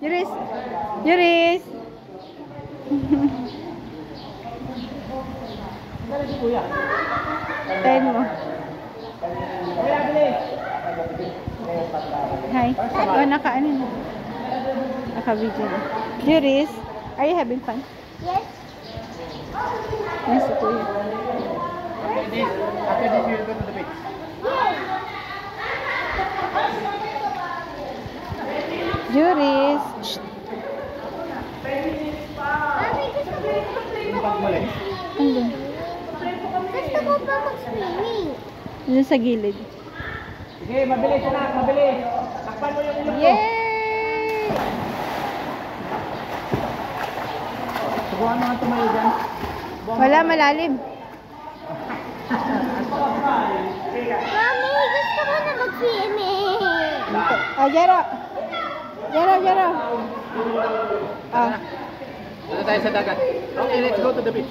Juris. Juris. Tayin mo. Hi. Oh, naka-ano na. Naka-video na. Juris, are you having fun? Yes. Yes, ito yun. After this, you will go to the beach. Juris. Shh. Mami, gusto ko Pagmalik. Andun. Gusto ko pa mag-swimming. Andun sa gilid. Sige, mabilis na, mabilis. Takpan mo yung ilong mo. Yay! Subukan mo nga tumayo dyan. Wala, malalim. Mami, gusto ko na mag-swimming. Ah, Jero. Jero, Jero. Ah. Dito tayo sa dagat. Okay, let's go to the beach.